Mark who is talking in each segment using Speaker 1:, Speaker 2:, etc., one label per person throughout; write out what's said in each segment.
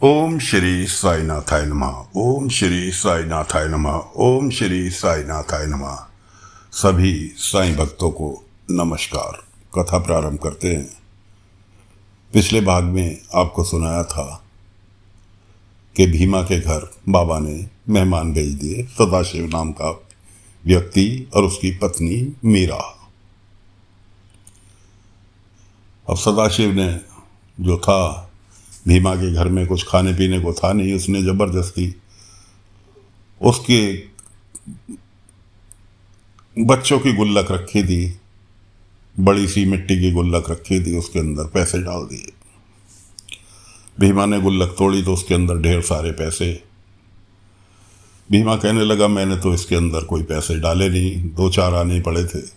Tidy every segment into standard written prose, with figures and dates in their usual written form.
Speaker 1: ओम श्री साईनाथाय नमः। ओम श्री साईनाथाय नमः। ओम श्री साईनाथाय नमः। सभी साईं भक्तों को नमस्कार। कथा प्रारंभ करते हैं। पिछले भाग में आपको सुनाया था कि भीमा के घर बाबा ने मेहमान भेज दिए, सदाशिव नाम का व्यक्ति और उसकी पत्नी मीरा। अब सदाशिव ने जो था, भीमा के घर में कुछ खाने पीने को था नहीं, उसने जबरदस्ती उसके बच्चों की गुल्लक रखी थी, बड़ी सी मिट्टी की गुल्लक रखी थी, उसके अंदर पैसे डाल दिए। भीमा ने गुल्लक तोड़ी तो उसके अंदर ढेर सारे पैसे। भीमा कहने लगा, मैंने तो इसके अंदर कोई पैसे डाले नहीं, 2-4 आने पड़े थे।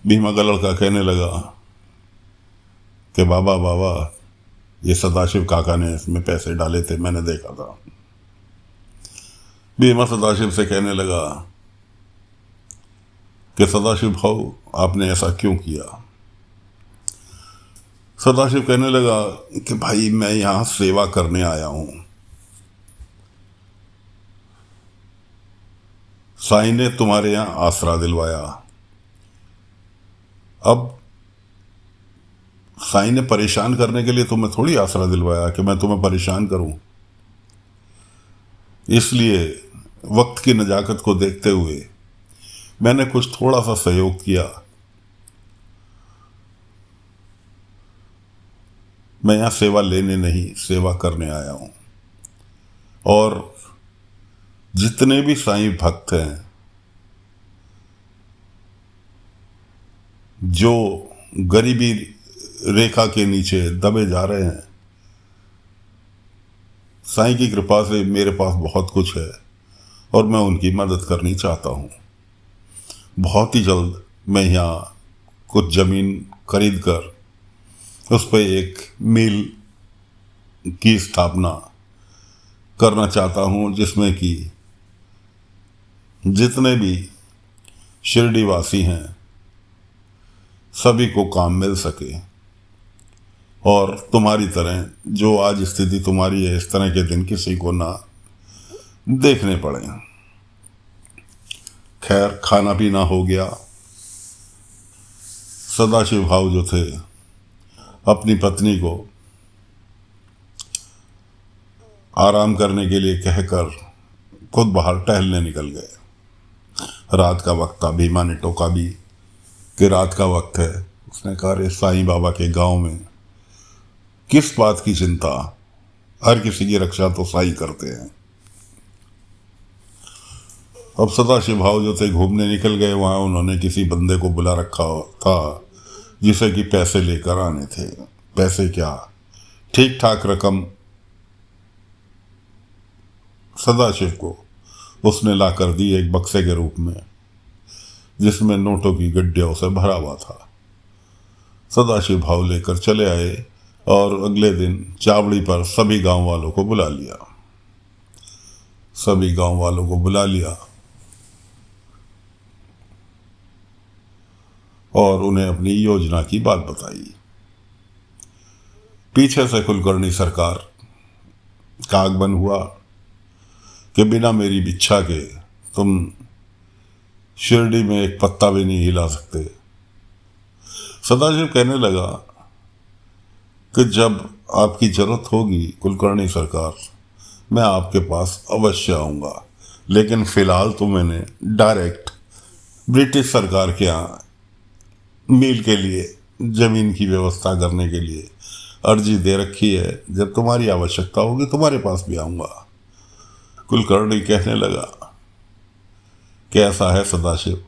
Speaker 1: भीमा का लड़का कहने लगा कि बाबा बाबा, ये सदाशिव काका ने इसमें पैसे डाले थे, मैंने देखा था। भीमा सदाशिव से कहने लगा कि सदाशिव भाऊ, आपने ऐसा क्यों किया? सदाशिव कहने लगा कि भाई, मैं यहां सेवा करने आया हूं। साईं ने तुम्हारे यहां आसरा दिलवाया। अब साईं ने परेशान करने के लिए तुम्हें थोड़ी आसरा दिलवाया कि मैं तुम्हें परेशान करूं। इसलिए वक्त की नजाकत को देखते हुए मैंने कुछ थोड़ा सा सहयोग किया। मैं यहां सेवा लेने नहीं, सेवा करने आया हूं। और जितने भी साईं भक्त हैं जो गरीबी रेखा के नीचे दबे जा रहे हैं, साईं की कृपा से मेरे पास बहुत कुछ है और मैं उनकी मदद करनी चाहता हूँ। बहुत ही जल्द मैं यहाँ कुछ ज़मीन खरीद कर उस पर एक मिल की स्थापना करना चाहता हूँ, जिसमें कि जितने भी शिरडी वासी हैं सभी को काम मिल सके और तुम्हारी तरह जो आज स्थिति तुम्हारी है, इस तरह के दिन किसी को ना देखने पड़े। खैर, खाना पीना हो गया। सदाशिव भाव जो थे अपनी पत्नी को आराम करने के लिए कहकर खुद बाहर टहलने निकल गए। रात का वक्त था। भीमा ने टोका भी कि रात का वक्त है। उसने कहा, अरे साईं बाबा के गांव में किस बात की चिंता, हर किसी की रक्षा तो साईं करते हैं। अब सदाशिव भाव जो थे घूमने निकल गए। वहां उन्होंने किसी बंदे को बुला रखा था जिसे कि पैसे लेकर आने थे। पैसे क्या, ठीक ठाक रकम सदाशिव को उसने ला कर दी एक बक्से के रूप में, जिसमें नोटों की गड्डियों से भरा हुआ था। सदाशिव भाव लेकर चले आए और अगले दिन चावड़ी पर सभी गांव वालों को बुला लिया। सभी गांव वालों को बुला लिया और उन्हें अपनी योजना की बात बताई। पीछे से कुलकर्णी सरकार का आगमन हुआ कि बिना मेरी इच्छा के तुम शिरडी में एक पत्ता भी नहीं हिला सकते। सदाशिव कहने लगा कि जब आपकी जरूरत होगी कुलकर्णी सरकार, मैं आपके पास अवश्य आऊँगा, लेकिन फ़िलहाल तो मैंने डायरेक्ट ब्रिटिश सरकार के यहाँ मील के लिए ज़मीन की व्यवस्था करने के लिए अर्जी दे रखी है। जब तुम्हारी आवश्यकता होगी तुम्हारे पास भी आऊँगा। कुलकर्णी कहने लगा, कैसा है सदाशिव,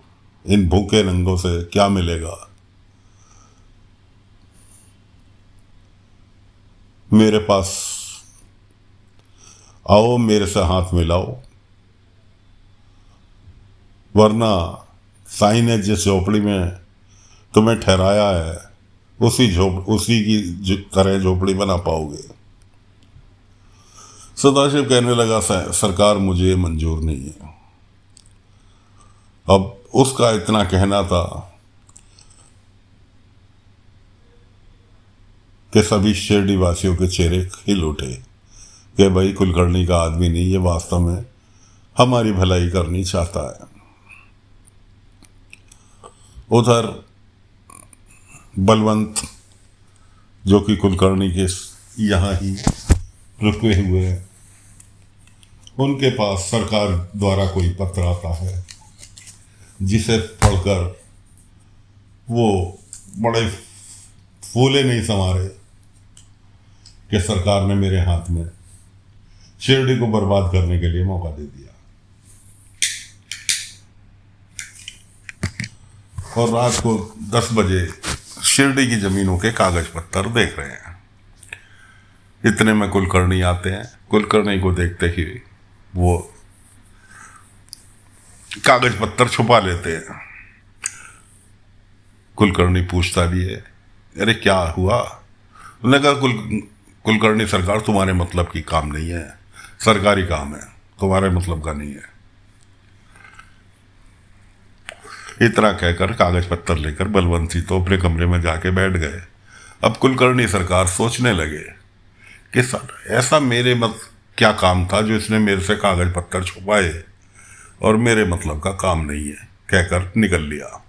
Speaker 1: इन भूखे नंगों से क्या मिलेगा? मेरे पास आओ, मेरे से हाथ मिलाओ, वरना साईं ने जिस झोपड़ी में तुम्हें ठहराया है उसी की तरह झोपड़ी बना पाओगे। सदाशिव कहने लगा, सरकार मुझे मंजूर नहीं है। अब उसका इतना कहना था कि सभी शिरडी वासियों के चेहरे खिल उठे। कि भाई कुलकर्णी का आदमी नहीं, ये वास्तव में हमारी भलाई करनी चाहता है। उधर बलवंत, जो कि कुलकर्णी के यहाँ ही रुके हुए हैं, उनके पास सरकार द्वारा कोई पत्र आता है जिसे पढ़कर वो बड़े फूले नहीं समारे कि सरकार ने मेरे हाथ में शिरडी को बर्बाद करने के लिए मौका दे दिया। और रात को 10 बजे शिरडी की जमीनों के कागज पत्तर देख रहे हैं। इतने में कुलकर्णी आते हैं। कुलकर्णी को देखते ही वो कागज पत्तर छुपा लेते हैं। कुलकर्णी पूछता भी है, अरे क्या हुआ? उन्होंने कहा, कुलकर्णी सरकार, तुम्हारे मतलब की काम नहीं है, सरकारी काम है, तुम्हारे मतलब का नहीं है। इतना कहकर कागज पत्तर लेकर बलवंत सिंह तो अपने कमरे में जाके बैठ गए। अब कुलकर्णी सरकार सोचने लगे कि सर ऐसा मेरे क्या काम था जो इसने मेरे से कागज पत्तर छुपाए और मेरे मतलब का काम नहीं है, कहकर निकल लिया।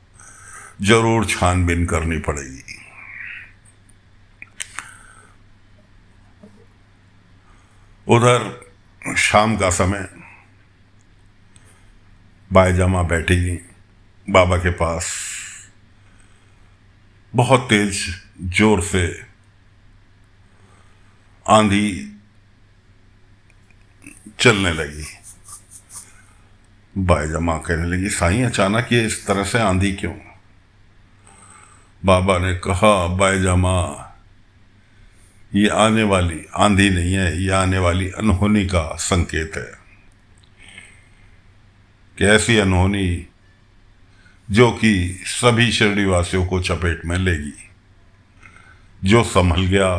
Speaker 1: जरूर छानबीन करनी पड़ेगी। उधर शाम का समय बाईजामा बैठी बाबा के पास। बहुत तेज जोर से आंधी चलने लगी। बाईजामा कहने लगी, साईं अचानक ये इस तरह से आंधी क्यों? बाबा ने कहा, बाईजामा, ये आने वाली आंधी नहीं है, ये आने वाली अनहोनी का संकेत है कि ऐसी अनहोनी जो कि सभी शिरडी वासियों को चपेट में लेगी। जो संभल गया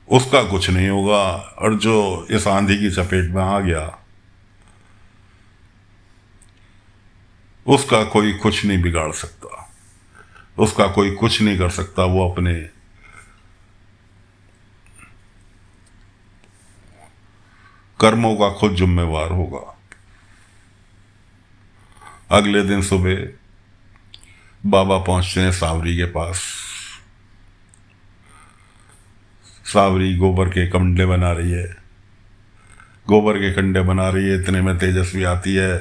Speaker 1: उसका कुछ नहीं होगा, और जो इस आंधी की चपेट में आ गया उसका कोई कुछ नहीं बिगाड़ सकता, उसका कोई कुछ नहीं कर सकता। वो अपने कर्मों का खुद जिम्मेवार होगा। अगले दिन सुबह बाबा पहुंचते हैं सावरी के पास। सावरी गोबर के कंडे बना रही है, गोबर के कंडे बना रही है। इतने में तेजस्वी आती है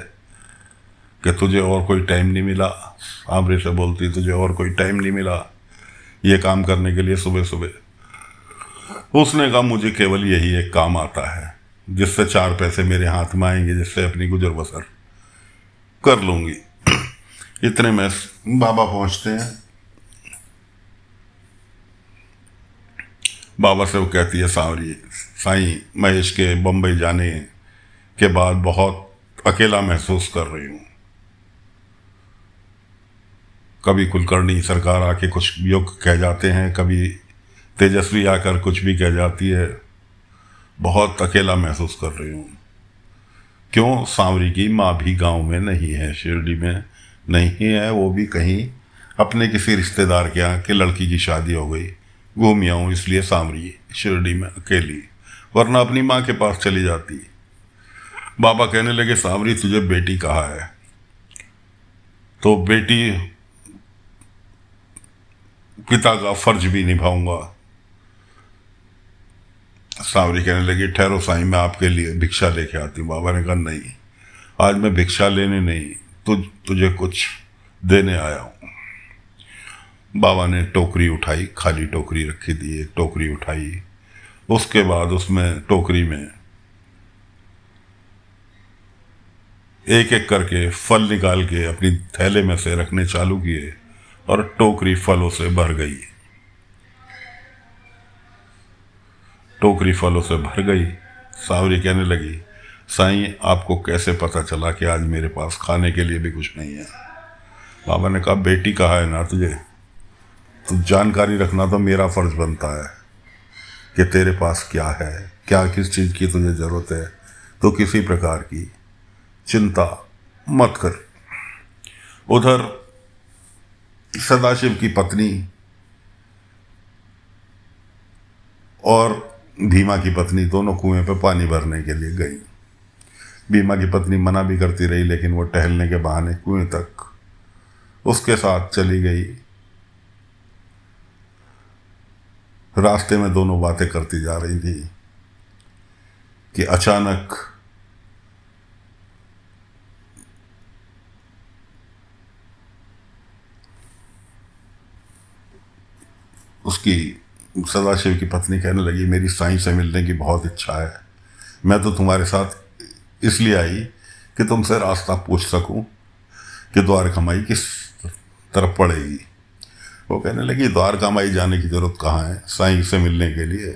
Speaker 1: कि तुझे और कोई टाइम नहीं मिला। सावरी से बोलती, तुझे और कोई टाइम नहीं मिला ये काम करने के लिए सुबह सुबह? उसने कहा, मुझे केवल यही एक काम आता है जिससे 4 पैसे मेरे हाथ में आएंगे, जिससे अपनी गुजर बसर कर लूंगी। इतने में बाबा पहुंचते हैं। बाबा से वो कहती है, सावरी, साईं, महेश के बम्बई जाने के बाद बहुत अकेला महसूस कर रही हूँ। कभी कुलकर्णी सरकार आके कुछ योग कह जाते हैं, कभी तेजस्वी आकर कुछ भी कह जाती है। बहुत अकेला महसूस कर रही हूँ। क्यों? सावरी की माँ भी गांव में नहीं है, शिरडी में नहीं है, वो भी कहीं अपने किसी रिश्तेदार के यहाँ के लड़की की शादी हो गई, घूम आऊँ, इसलिए सावरी शिरडी में अकेली, वरना अपनी माँ के पास चली जाती। बाबा कहने लगे, सावरी, तुझे बेटी कहा है तो बेटी पिता का फर्ज भी निभाऊंगा। सावरी कहने लगी, ठहरो साईं, मैं आपके लिए भिक्षा लेके आती हूँ। बाबा ने कहा, नहीं, आज मैं भिक्षा लेने नहीं, तुझे कुछ देने आया हूँ। बाबा ने टोकरी उठाई, खाली टोकरी रखी थी, एक टोकरी उठाई। उसके बाद उसमें टोकरी में एक एक करके फल निकाल के अपनी थैले में से रखने चालू किए और टोकरी फलों से भर गई। टोकरी फलों से भर गई। सावरी कहने लगी, साईं, आपको कैसे पता चला कि आज मेरे पास खाने के लिए भी कुछ नहीं है? बाबा ने कहा, बेटी कहा है ना तुझे, तो जानकारी रखना तो मेरा फर्ज बनता है कि तेरे पास क्या है, क्या किस चीज़ की तुझे ज़रूरत है। तो किसी प्रकार की चिंता मत कर। उधर सदाशिव की पत्नी और भीमा की पत्नी दोनों कुएं पे पानी भरने के लिए गई। भीमा की पत्नी मना भी करती रही, लेकिन वो टहलने के बहाने कुएं तक उसके साथ चली गई। रास्ते में दोनों बातें करती जा रही थी कि अचानक उसकी सदाशिव की पत्नी कहने लगी, मेरी साईं से मिलने की बहुत इच्छा है। मैं तो तुम्हारे साथ इसलिए आई कि तुमसे रास्ता पूछ सकूं कि द्वारका माई किस तरफ पड़ेगी। वो कहने लगी, द्वारका माई जाने की जरूरत कहाँ है साईं से मिलने के लिए।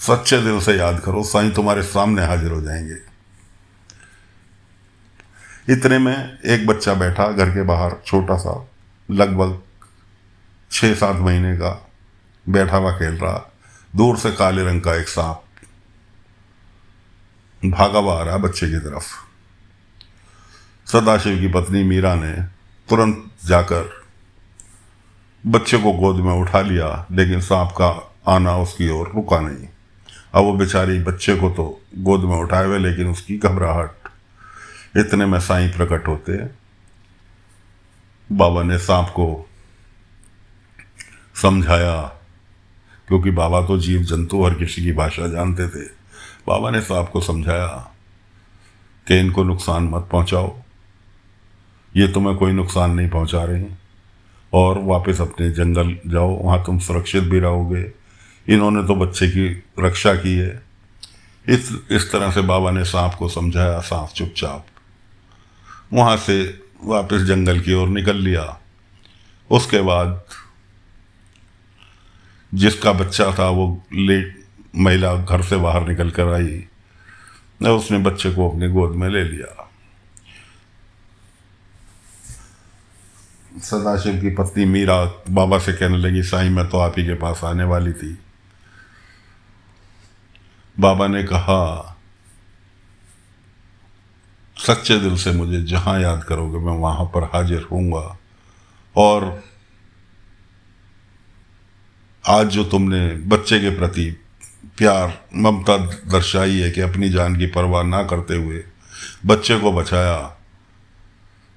Speaker 1: सच्चे दिल से याद करो, साईं तुम्हारे सामने हाजिर हो जाएंगे। इतने में एक बच्चा बैठा घर के बाहर, छोटा सा, लगभग 6-7 महीने का, बैठा हुआ खेल रहा। दूर से काले रंग का एक सांप भागा हुआ आ रहा बच्चे की तरफ। सदाशिव की पत्नी मीरा ने तुरंत जाकर बच्चे को गोद में उठा लिया, लेकिन सांप का आना उसकी ओर रुका नहीं। अब वो बेचारी बच्चे को तो गोद में उठाए हुए, लेकिन उसकी घबराहट। इतने में साईं प्रकट होते। बाबा ने सांप को समझाया, क्योंकि बाबा तो जीव जंतु हर किसी की भाषा जानते थे। बाबा ने सांप को समझाया कि इनको नुकसान मत पहुंचाओ, ये तुम्हें कोई नुकसान नहीं पहुंचा रहे, और वापस अपने जंगल जाओ, वहाँ तुम सुरक्षित भी रहोगे। इन्होंने तो बच्चे की रक्षा की है। इस तरह से बाबा ने सांप को समझाया। सांप चुपचाप वहाँ से वापस जंगल की ओर निकल लिया। उसके बाद जिसका बच्चा था वो महिला घर से बाहर निकल कर आई, उसने बच्चे को अपने गोद में ले लिया। सदाशिव की पत्नी मीरा बाबा से कहने लगी, साईं मैं तो आप ही के पास आने वाली थी। बाबा ने कहा, सच्चे दिल से मुझे जहां याद करोगे मैं वहां पर हाजिर होऊंगा। और आज जो तुमने बच्चे के प्रति प्यार ममता दर्शाई है कि अपनी जान की परवाह ना करते हुए बच्चे को बचाया,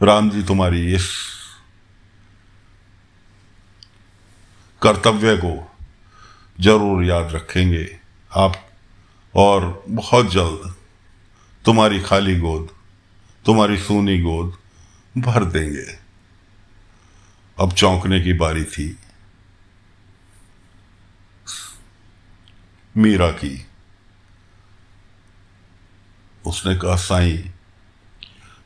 Speaker 1: राम जी तुम्हारी इस कर्तव्य को जरूर याद रखेंगे आप, और बहुत जल्द तुम्हारी खाली गोद, तुम्हारी सूनी गोद भर देंगे। अब चौंकने की बारी थी मीरा की। उसने कहा, साईं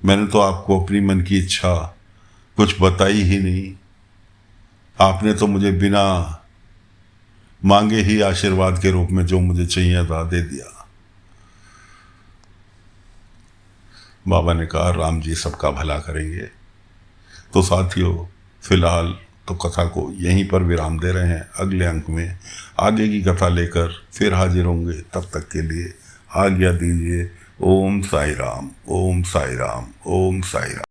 Speaker 1: मैंने तो आपको अपनी मन की इच्छा कुछ बताई ही नहीं। आपने तो मुझे बिना मांगे ही आशीर्वाद के रूप में जो मुझे चाहिए था दे दिया। बाबा ने कहा, राम जी सबका भला करेंगे। तो साथियों, फिलहाल तो कथा को यहीं पर विराम दे रहे हैं। अगले अंक में आगे की कथा लेकर फिर हाजिर होंगे। तब तक के लिए आज्ञा दीजिए। ओम साई राम, ओम साई राम, ओम साई राम।